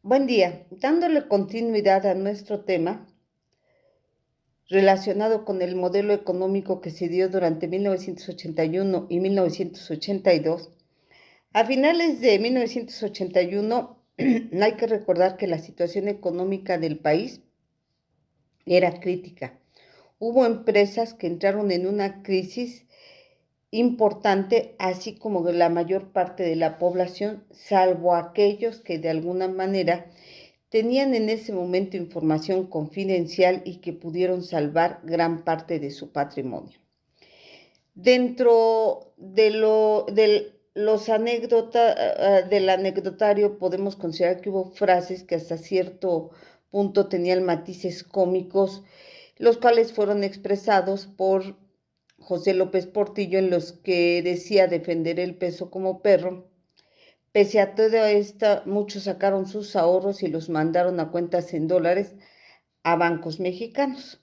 Buen día. Dándole continuidad a nuestro tema relacionado con el modelo económico que se dio durante 1981 y 1982, a finales de 1981 hay que recordar que la situación económica del país era crítica. Hubo empresas que entraron en una crisis importante, así como de la mayor parte de la población, salvo aquellos que de alguna manera tenían en ese momento información confidencial y que pudieron salvar gran parte de su patrimonio. Dentro del anecdotario podemos considerar que hubo frases que hasta cierto punto tenían matices cómicos, los cuales fueron expresados por José López Portillo, en los que decía defender el peso como perro. Pese a todo esto, muchos sacaron sus ahorros y los mandaron a cuentas en dólares a bancos mexicanos.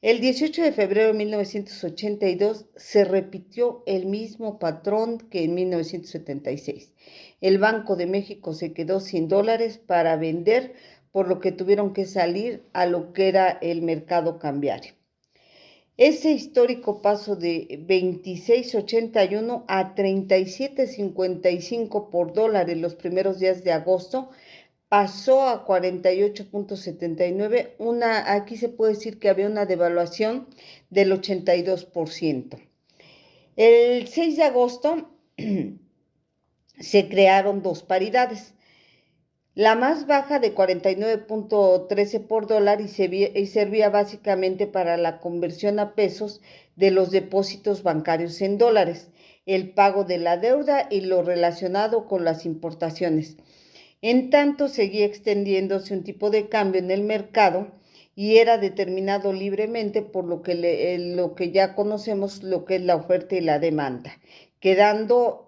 El 18 de febrero de 1982 se repitió el mismo patrón que en 1976. El Banco de México se quedó sin dólares para vender, por lo que tuvieron que salir a lo que era el mercado cambiario. Ese histórico paso de 26.81 a 37.55 por dólar en los primeros días de agosto pasó a 48.79. Aquí se puede decir que había una devaluación del 82%. El 6 de agosto se crearon dos paridades. La más baja de 49.13 por dólar y servía básicamente para la conversión a pesos de los depósitos bancarios en dólares, el pago de la deuda y lo relacionado con las importaciones. En tanto, seguía extendiéndose un tipo de cambio en el mercado y era determinado libremente por lo que ya conocemos, lo que es la oferta y la demanda, quedando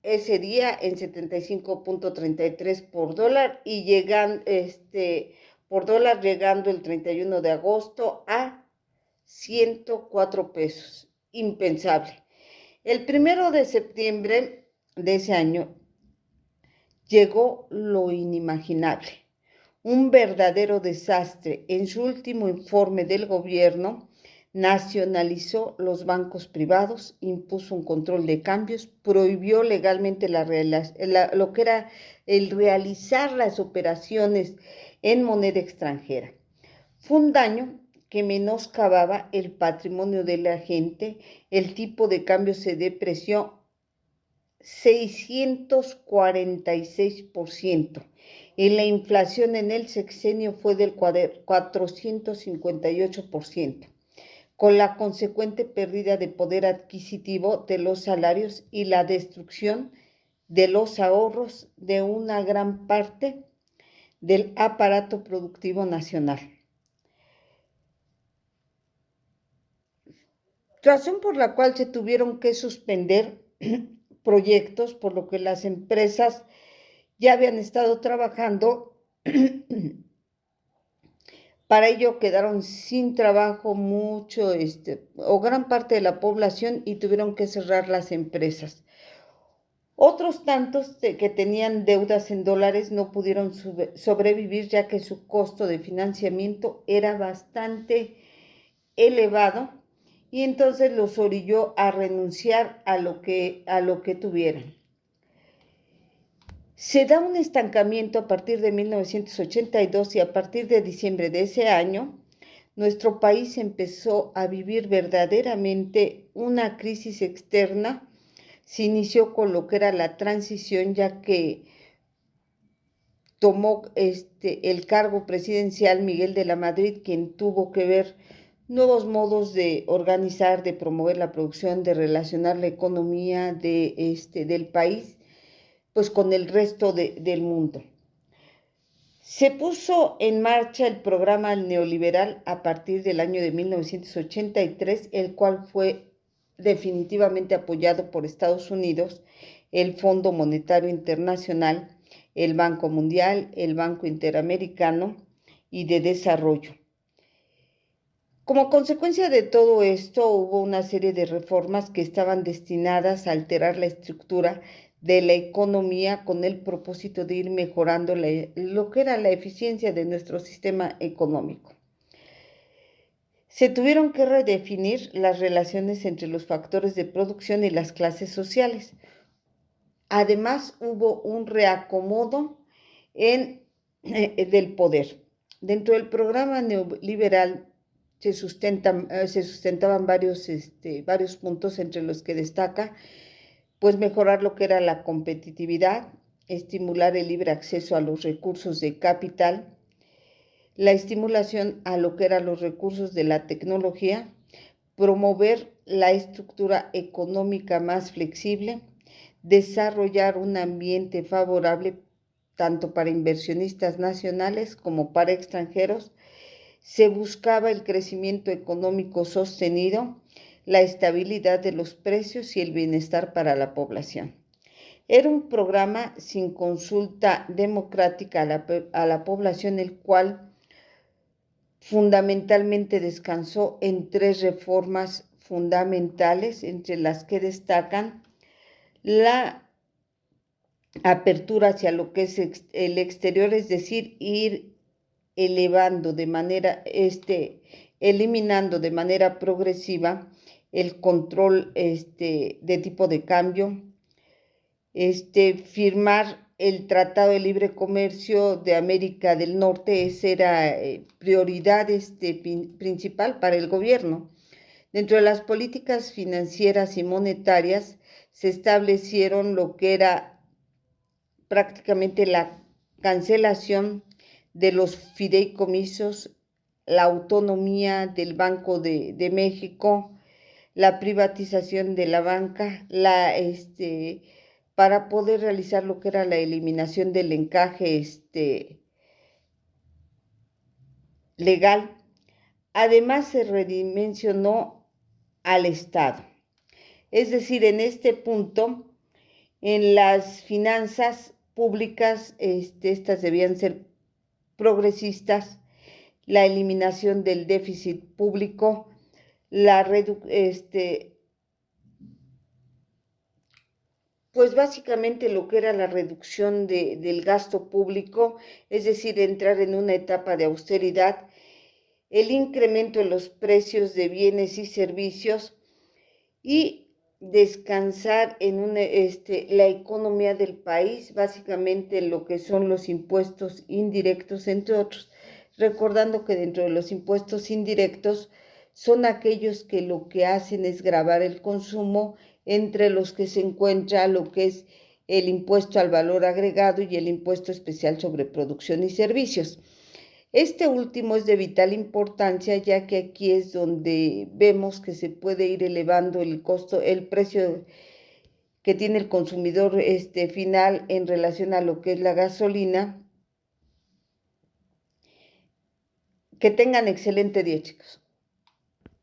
ese día en 75.33 por dólar y llegando el 31 de agosto a 104 pesos. Impensable. El 1 de septiembre de ese año llegó lo inimaginable, un verdadero desastre. En su último informe del gobierno, nacionalizó los bancos privados, impuso un control de cambios, prohibió legalmente lo que era el realizar las operaciones en moneda extranjera. Fue un daño que menoscababa el patrimonio de la gente, el tipo de cambio se depreció 646% y la inflación en el sexenio fue del 458%. Con la consecuente pérdida de poder adquisitivo de los salarios y la destrucción de los ahorros de una gran parte del aparato productivo nacional. Razón por la cual se tuvieron que suspender proyectos, por lo que las empresas ya habían estado trabajando. Para ello quedaron sin trabajo o gran parte de la población y tuvieron que cerrar las empresas. Otros tantos que tenían deudas en dólares no pudieron sobrevivir, ya que su costo de financiamiento era bastante elevado y entonces los orilló a renunciar a lo que tuvieran. Se da un estancamiento a partir de 1982 y a partir de diciembre de ese año, nuestro país empezó a vivir verdaderamente una crisis externa. Se inició con lo que era la transición, ya que tomó el cargo presidencial Miguel de la Madrid, quien tuvo que ver nuevos modos de organizar, de promover la producción, de relacionar la economía del país pues con el resto del mundo. Se puso en marcha el programa neoliberal a partir del año de 1983, el cual fue definitivamente apoyado por Estados Unidos, el Fondo Monetario Internacional, el Banco Mundial, el Banco Interamericano y de Desarrollo. Como consecuencia de todo esto, hubo una serie de reformas que estaban destinadas a alterar la estructura de la economía con el propósito de ir mejorando lo que era la eficiencia de nuestro sistema económico. Se tuvieron que redefinir las relaciones entre los factores de producción y las clases sociales. Además, hubo un reacomodo del poder. Dentro del programa neoliberal se sustentaban varios puntos, entre los que destaca pues mejorar lo que era la competitividad, estimular el libre acceso a los recursos de capital, la estimulación a lo que eran los recursos de la tecnología, promover la estructura económica más flexible, desarrollar un ambiente favorable tanto para inversionistas nacionales como para extranjeros. Se buscaba el crecimiento económico sostenido, la estabilidad de los precios y el bienestar para la población. Era un programa sin consulta democrática a la población, el cual fundamentalmente descansó en 3 reformas fundamentales, entre las que destacan la apertura hacia lo que es el exterior, es decir, ir eliminando de manera progresiva el control de tipo de cambio, firmar el Tratado de Libre Comercio de América del Norte. Esa era prioridad principal para el gobierno. Dentro de las políticas financieras y monetarias se establecieron lo que era prácticamente la cancelación de los fideicomisos, la autonomía del Banco de México, la privatización de la banca, para poder realizar lo que era la eliminación del encaje legal. Además, se redimensionó al Estado. Es decir, en este punto, en las finanzas públicas, estas debían ser progresistas, la eliminación del déficit público, pues básicamente lo que era la reducción del gasto público, es decir, entrar en una etapa de austeridad, el incremento en los precios de bienes y servicios y descansar en la economía del país, básicamente lo que son los impuestos indirectos, entre otros, recordando que dentro de los impuestos indirectos son aquellos que lo que hacen es gravar el consumo, entre los que se encuentra lo que es el impuesto al valor agregado y el impuesto especial sobre producción y servicios. Este último es de vital importancia, ya que aquí es donde vemos que se puede ir elevando el precio que tiene el consumidor final en relación a lo que es la gasolina. Que tengan excelente día, chicos.